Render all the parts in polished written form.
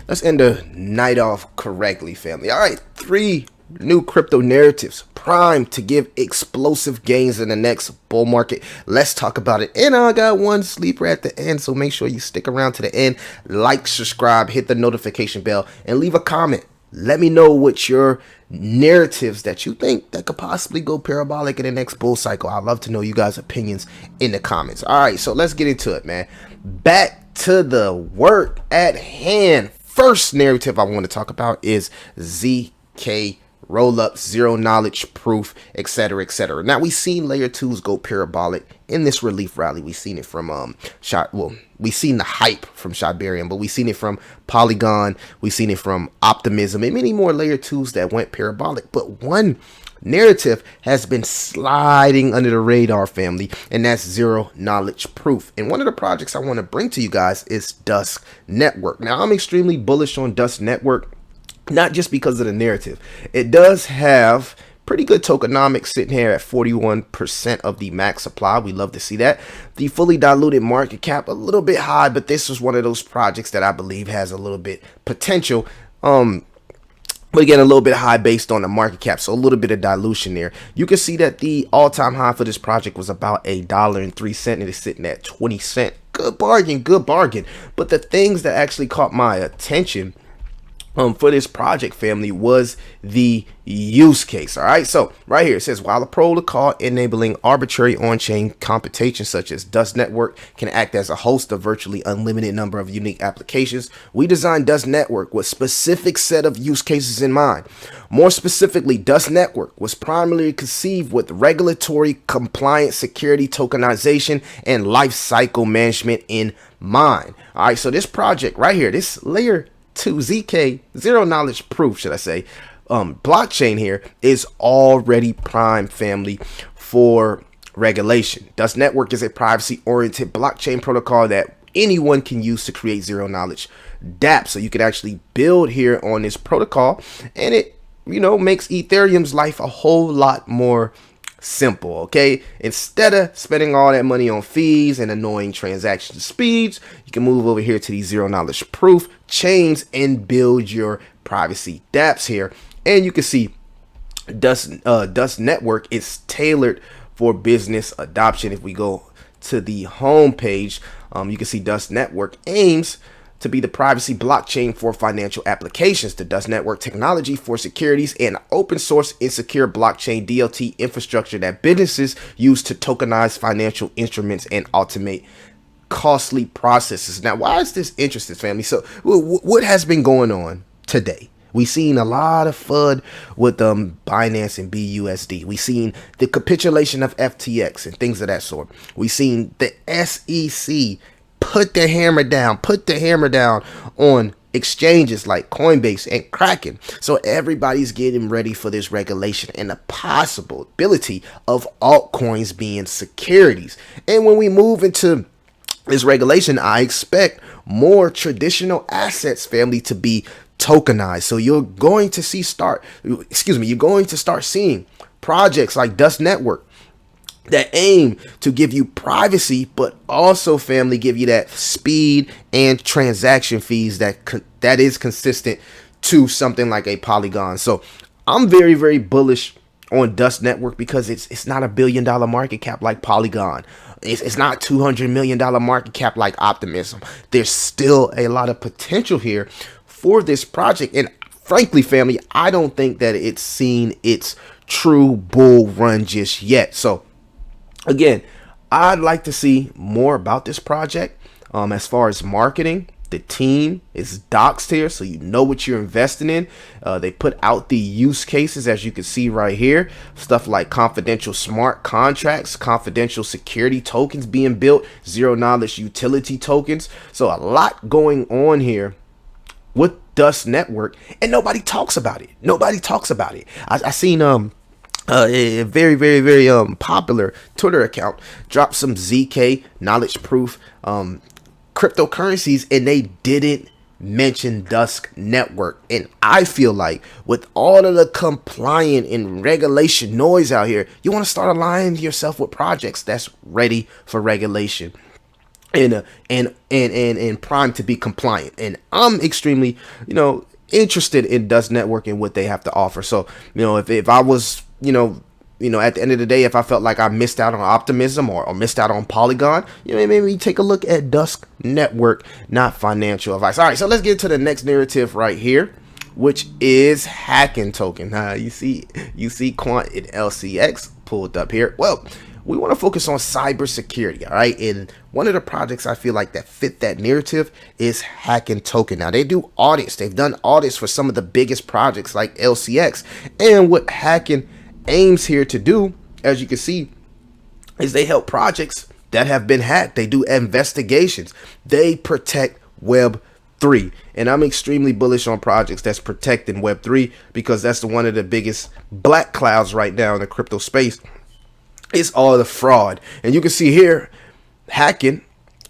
Let's end the night off correctly, family. All right, three new crypto narratives primed to give explosive gains in the next bull market. Let's talk about it. And I got one sleeper at the end, so make sure you stick around to the end. Like, subscribe, hit the notification bell, and leave a comment. Let me know what your narratives that you think that could possibly go parabolic in the next bull cycle. I'd love to know you guys' opinions in the comments. All right, so let's get into it, man. Back to the work at hand. First narrative I want to talk about is ZK roll-up, zero knowledge proof, etc., etc. Now, we've seen layer 2s go parabolic in this relief rally. We've seen it from we've seen the hype from Shibarium, but we've seen it from Polygon, we've seen it from Optimism, and many more layer 2s that went parabolic. But one narrative has been sliding under the radar, family, and that's zero knowledge proof. And one of the projects I want to bring to you guys is Dusk Network. Now, I'm extremely bullish on Dusk Network, not just because of the narrative. It does have pretty good tokenomics sitting here at 41% of the max supply. We love to see that. The fully diluted market cap a little bit high, but this is one of those projects that I believe has a little bit potential. But again, a little bit high based on the market cap, so a little bit of dilution there. You can see that the all-time high for this project was about $1.03, and it's sitting at 20 cents. Good bargain, good bargain. But the things that actually caught my attention for this project, family, was the use case. All right, so right here it says, while a protocol enabling arbitrary on-chain computation such as Dusk Network can act as a host of virtually unlimited number of unique applications, we designed Dusk Network with specific set of use cases in mind. More specifically, Dusk Network was primarily conceived with regulatory compliance, security, tokenization, and life cycle management in mind. All right, so this project right here, this layer 2 ZK, zero knowledge proof, should I say, blockchain here is already prime, family, for regulation. Dusk Network is a privacy-oriented blockchain protocol that anyone can use to create zero knowledge dApps. So you can actually build here on this protocol, and it, makes Ethereum's life a whole lot more simple. Okay, instead of spending all that money on fees and annoying transaction speeds, you can move over here to these zero knowledge proof chains and build your privacy dApps here. And you can see Dusk Network is tailored for business adoption. If we go to the home page, you can see Dusk Network aims to be the privacy blockchain for financial applications. The Dusk Network technology for securities and open source insecure blockchain DLT infrastructure that businesses use to tokenize financial instruments and automate costly processes. Now, why is this interesting, family? So what has been going on today? We've seen a lot of FUD with Binance and BUSD. We've seen the capitulation of FTX and things of that sort. We've seen the SEC put the hammer down on exchanges like Coinbase and Kraken. So everybody's getting ready for this regulation and the possibility of altcoins being securities. And when we move into this regulation, I expect more traditional assets, family, to be tokenized. So you're going to start seeing projects like Dusk Network that aim to give you privacy, but also, family, give you that speed and transaction fees that is consistent to something like a Polygon. So I'm very, very bullish on Dusk Network because it's not $1 billion market cap like Polygon. It's not $200 million market cap like Optimism. There's still a lot of potential here for this project. And frankly, family, I don't think that it's seen its true bull run just yet. So again, I'd like to see more about this project. As far as marketing, the team is doxed here, so you know what you're investing in. They put out the use cases, as you can see right here. Stuff like confidential smart contracts, confidential security tokens being built, zero knowledge utility tokens. So a lot going on here with Dusk Network, and nobody talks about it. I seen a very, very, very popular Twitter account dropped some ZK knowledge proof cryptocurrencies, and they didn't mention Dusk Network. And I feel like with all of the compliant and regulation noise out here, you want to start aligning yourself with projects that's ready for regulation. and primed to be compliant. And I'm extremely, interested in Dust Network and what they have to offer. So, if I was, at the end of the day, if I felt like I missed out on Optimism or missed out on Polygon, maybe take a look at Dust Network, not financial advice. All right, so let's get to the next narrative right here, which is Hacking Token. You see Quant and LCX pulled up here. Well, we want to focus on cybersecurity, all right? And one of the projects I feel like that fit that narrative is Hacking Token. Now, they do audits. They've done audits for some of the biggest projects like LCX. And what Hacking aims here to do, as you can see, is they help projects that have been hacked. They do investigations. They protect Web3. And I'm extremely bullish on projects that's protecting Web3 because that's one of the biggest black clouds right now in the crypto space. It's all the fraud. And you can see here, Hacking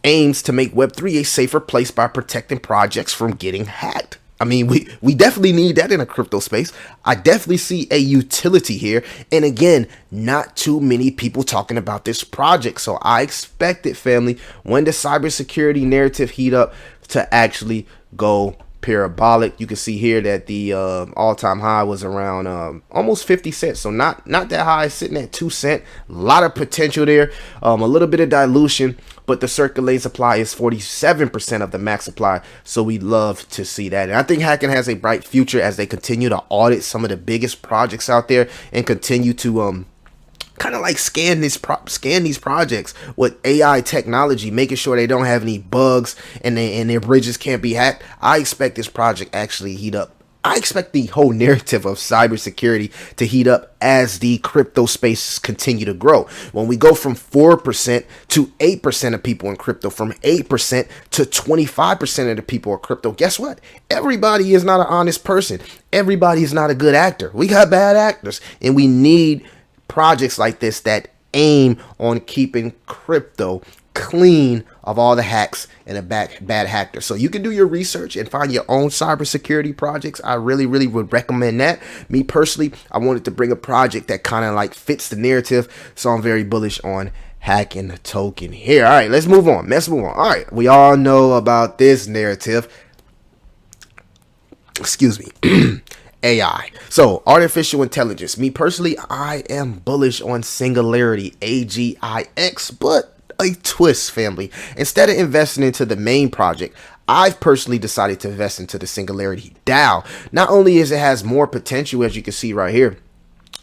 aims to make Web3 a safer place by protecting projects from getting hacked. I mean, we definitely need that in a crypto space. I definitely see a utility here. And again, not too many people talking about this project. So I expect it, family, when the cybersecurity narrative heat up, to actually go parabolic. You can see here that the all-time high was around almost 50 cents, so not that high, sitting at 2 cents. A lot of potential there, a little bit of dilution, but the circulating supply is 47% of the max supply, so we love to see that. And I think Hacking has a bright future as they continue to audit some of the biggest projects out there and continue to kind of like scan these projects with AI technology, making sure they don't have any bugs and their bridges can't be hacked. I expect this project actually heat up. I expect the whole narrative of cybersecurity to heat up as the crypto spaces continue to grow. When we go from 4% to 8% of people in crypto, from 8% to 25% of the people in crypto, guess what? Everybody is not an honest person. Everybody is not a good actor. We got bad actors, and we need projects like this that aim on keeping crypto clean of all the hacks and the bad hackers. So you can do your research and find your own cybersecurity projects. I really would recommend that. Me personally, I wanted to bring a project that kind of like fits the narrative, so I'm very bullish on Hacking Token here. All right, let's move on. All right, we all know about this narrative. Excuse me. AI. So artificial intelligence. Me personally, I am bullish on Singularity, AGIX, but a twist, family. Instead of investing into the main project, I've personally decided to invest into the Singularity DAO. Not only is it has more potential, as you can see right here,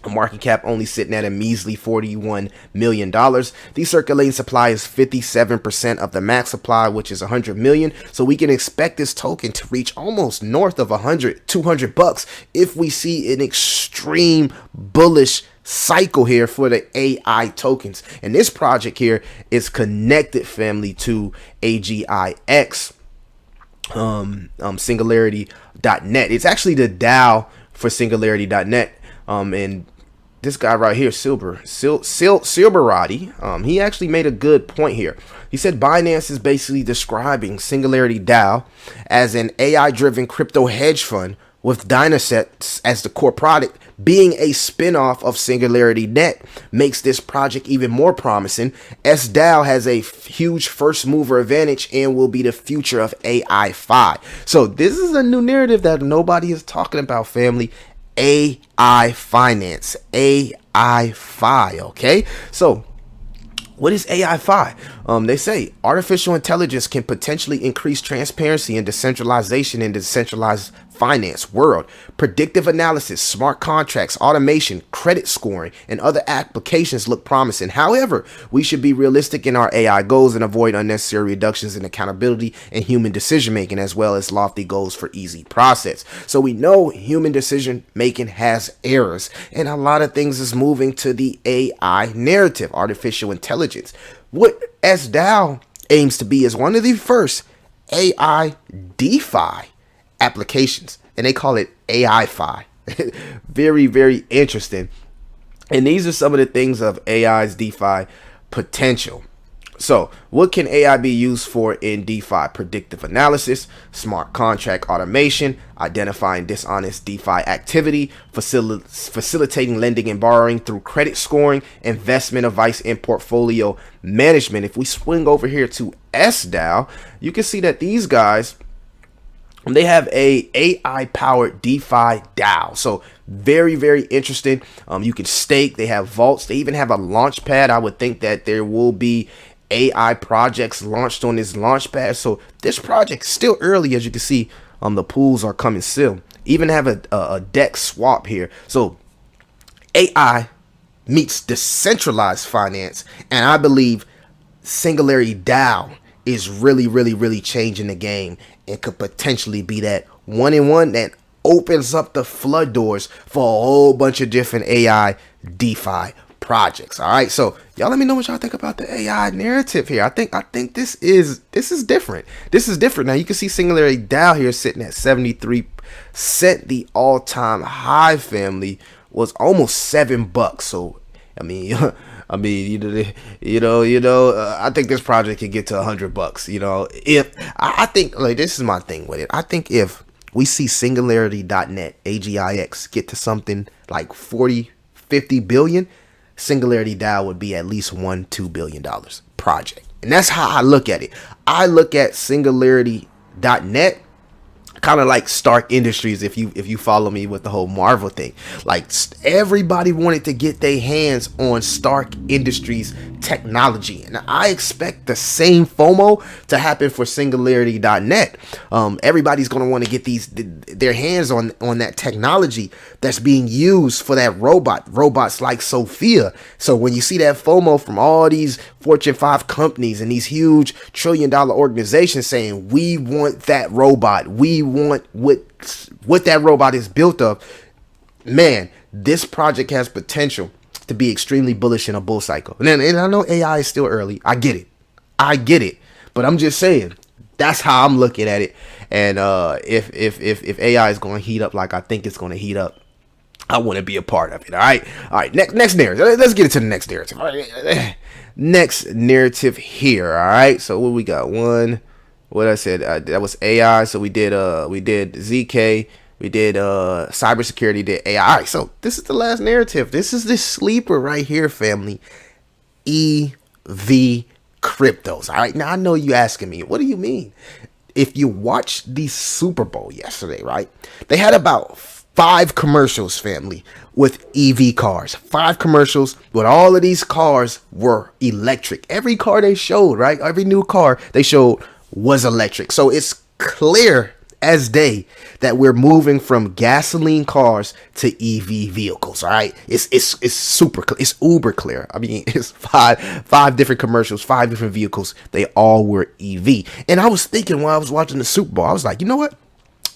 a market cap only sitting at a measly $41 million. The circulating supply is 57% of the max supply, which is 100 million. So we can expect this token to reach almost north of 200 bucks if we see an extreme bullish cycle here for the AI tokens. And this project here is connected, family, to AGIX, Singularity.net. It's actually the DAO for Singularity.net. And this guy right here, Silberati, he actually made a good point here. He said Binance is basically describing Singularity DAO as an AI-driven crypto hedge fund with Dynasets as the core product. Being a spinoff of Singularity Net makes this project even more promising, as DAO has a huge first mover advantage and will be the future of AI-Fi. So this is a new narrative that nobody is talking about, family. AI finance, AI-Fi, okay? So what is AI-Fi? They say artificial intelligence can potentially increase transparency and decentralization in the decentralized finance world. Predictive analysis, smart contracts, automation, credit scoring, and other applications look promising. However, we should be realistic in our AI goals and avoid unnecessary reductions in accountability and human decision making, as well as lofty goals for easy process. So we know human decision making has errors, and a lot of things is moving to the AI narrative, artificial intelligence. What SDAO aims to be is one of the first AI DeFi applications, and they call it AI-Fi. very interesting. And these are some of the things of AI's DeFi potential. So what can AI be used for in DeFi? Predictive analysis, smart contract automation, identifying dishonest DeFi activity, facilitating lending and borrowing through credit scoring, investment advice, and portfolio management. If we swing over here to SDAO, you can see that these guys, they have a AI powered DeFi DAO. So very, very interesting. You can stake. They have vaults. They even have a launch pad. I would think that there will be AI projects launched on this launch pad. So this project is still early, as you can see. The pools are coming still. Even have a DEX swap here. So AI meets decentralized finance, and I believe Singularity DAO is really, really, really changing the game, and could potentially be that one-in-one that opens up the flood doors for a whole bunch of different AI DeFi projects. All right, so y'all let me know what y'all think about the AI narrative here. I think this is different. This is different. Now you can see Singularity DAO here sitting at 73 cent. The all-time high, family, was almost $7. So I mean, I think this project could get to $100. You know, if I think, like, this is my thing with it. I think if we see Singularity.net, AGIX, get to something like 40-50 billion, Singularity DAO would be at least $1-2 billion project. And that's how I look at it. I look at Singularity.net kind of like Stark Industries, if you follow me with the whole Marvel thing. Like, everybody wanted to get their hands on Stark Industries technology, and I expect the same FOMO to happen for Singularity.net. Everybody's going to want to get their hands on that technology that's being used for that robots like Sophia. So when you see that FOMO from all these Fortune 5 companies and these huge trillion-dollar organizations saying, we want that robot, we want what that robot is built of, man, this project has potential to be extremely bullish in a bull cycle. And I know AI is still early. I get it. But I'm just saying, that's how I'm looking at it. And if AI is going to heat up like I think it's going to heat up, I want to be a part of it. All right. Next narrative. Let's get into the next narrative. All right. Next narrative here. All right. So what we got? What I said, that was AI. So we did ZK. We did cybersecurity, did AI. All right, so this is the last narrative. This is the sleeper right here, family. EV cryptos. All right, now I know you asking me, what do you mean? If you watched the Super Bowl yesterday, right? They had about 5 commercials, family, with EV cars. 5 commercials with all of these cars were electric. Every car they showed, right? Every new car they showed was electric. So it's clear as day that we're moving from gasoline cars to EV vehicles. All right, it's super clear. It's uber clear. I mean, it's five different commercials, 5 different vehicles. They all were EV. And I was thinking while I was watching the Super Bowl, I was like, you know what?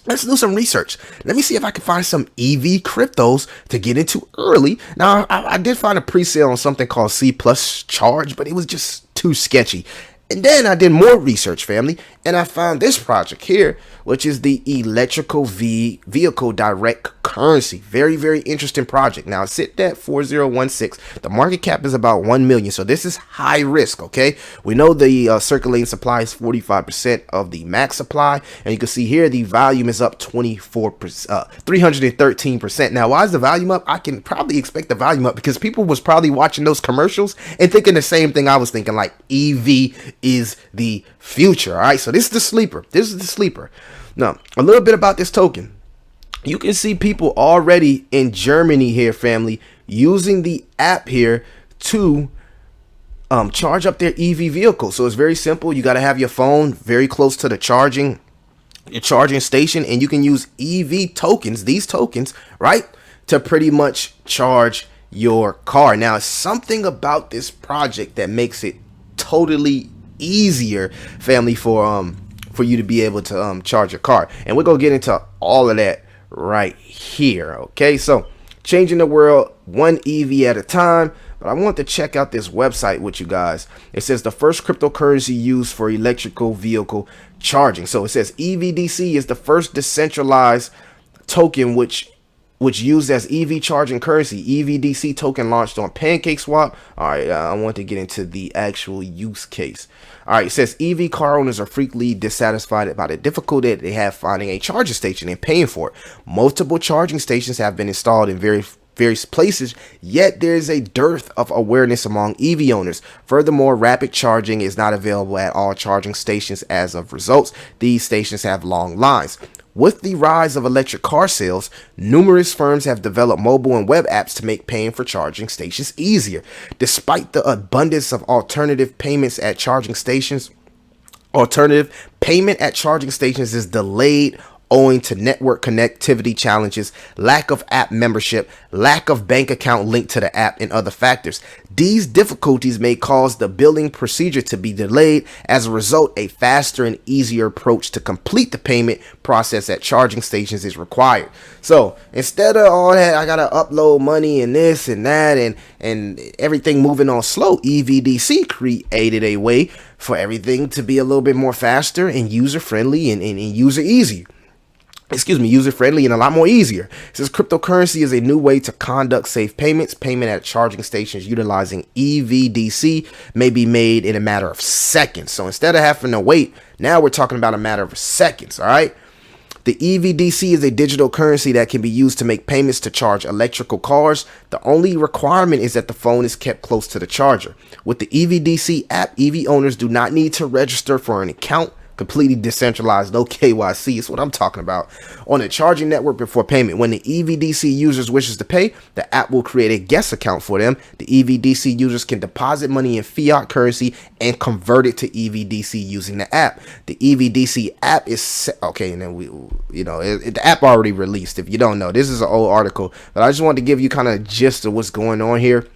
Let's do some research. Let me see if I can find some EV cryptos to get into early. Now, I did find a pre-sale on something called C Plus Charge, but it was just too sketchy. And then I did more research, family, and I found this project here, which is the Electrical Vehicle Direct Currency. Very, very interesting project. Now, it's sitting at 4016. The market cap is about 1 million, so this is high risk, okay? We know the circulating supply is 45% of the max supply, and you can see here the volume is up 313%. Now, why is the volume up? I can probably expect the volume up because people was probably watching those commercials and thinking the same thing I was thinking, like EV is the future. All right, so this is the sleeper. Now, a little bit about this token. You can see people already in Germany here, family, using the app here to charge up their EV vehicle. So it's very simple. You got to have your phone very close to the charging station, and you can use EV tokens, these tokens, right, to pretty much charge your car. Now, it's something about this project that makes it totally easier, family, for you to be able to charge your car, and we're gonna get into all of that right here. Okay, so changing the world one EV at a time. But I want to check out this website with you guys. It says the first cryptocurrency used for electrical vehicle charging. So it says EVDC is the first decentralized token which used as EV charging currency. EVDC token launched on PancakeSwap. All right, I want to get into the actual use case. All right, it says EV car owners are frequently dissatisfied about the difficulty they have finding a charging station and paying for it. Multiple charging stations have been installed in various various places, yet there is a dearth of awareness among EV owners. Furthermore, rapid charging is not available at all charging stations. As of results, these stations have long lines. With the rise of electric car sales, numerous firms have developed mobile and web apps to make paying for charging stations easier. Despite the abundance of alternative payments at charging stations, alternative payment at charging stations is delayed owing to network connectivity challenges, lack of app membership, lack of bank account linked to the app, and other factors. These difficulties may cause the billing procedure to be delayed. As a result, a faster and easier approach to complete the payment process at charging stations is required. So instead of all that, I gotta upload money and this and that and everything moving on slow, EVDC created a way for everything to be a little bit more faster and user friendly and user friendly and a lot more easier. It says cryptocurrency is a new way to conduct safe payments. Payment at charging stations utilizing EVDC may be made in a matter of seconds. So instead of having to wait, now we're talking about a matter of seconds. All right. The EVDC is a digital currency that can be used to make payments to charge electrical cars. The only requirement is that the phone is kept close to the charger. With the EVDC app, EV owners do not need to register for an account. Completely decentralized, no KYC is what I'm talking about. On a charging network before payment, when the EVDC users wishes to pay, the app will create a guest account for them. The EVDC users can deposit money in fiat currency and convert it to EVDC using the app. The EVDC app is okay, and then the app already released. If you don't know, this is an old article, but I just wanted to give you kind of gist of what's going on here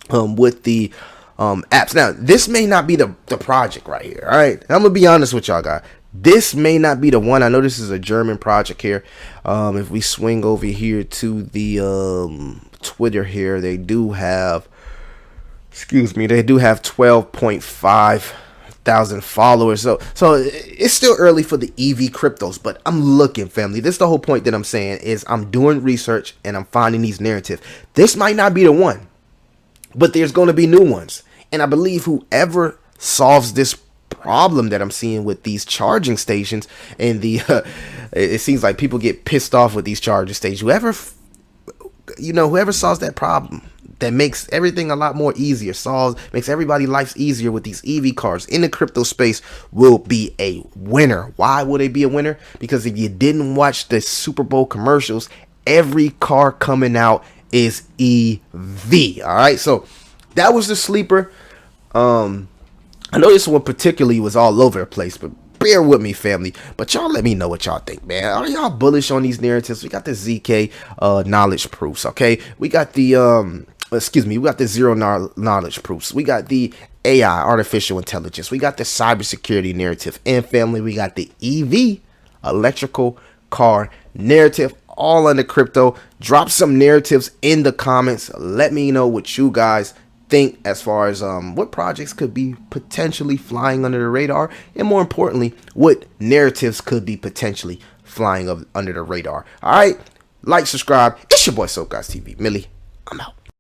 with the apps. Now, this may not be the project right here. All right, I'm gonna be honest with y'all guys. This may not be the one. I know this is a German project here. If we swing over here to the Twitter here, they do have 12.5 thousand followers. So it's still early for the EV cryptos, but I'm looking, family. This is the whole point that I'm saying is I'm doing research and I'm finding these narratives. This might not be the one, but there's going to be new ones. And I believe whoever solves this problem that I'm seeing with these charging stations and it seems like people get pissed off with these charging stations. Whoever solves that problem that makes everything a lot more easier, makes everybody's life easier with these EV cars in the crypto space will be a winner. Why will they be a winner? Because if you didn't watch the Super Bowl commercials, every car coming out is EV. All right, so that was the sleeper. I know this one particularly was all over the place, but bear with me, family. But y'all let me know what y'all think, man. Are y'all bullish on these narratives? We got the ZK knowledge proofs, okay? We got the we got the zero knowledge proofs. We got the AI, artificial intelligence. We got the cybersecurity narrative. And family, we got the EV, electrical car narrative, all under crypto. Drop some narratives in the comments. Let me know what you guys think as far as what projects could be potentially flying under the radar, and more importantly, what narratives could be potentially flying under the radar. All right, like, subscribe. It's your boy Soap Guys TV. Millie, I'm out.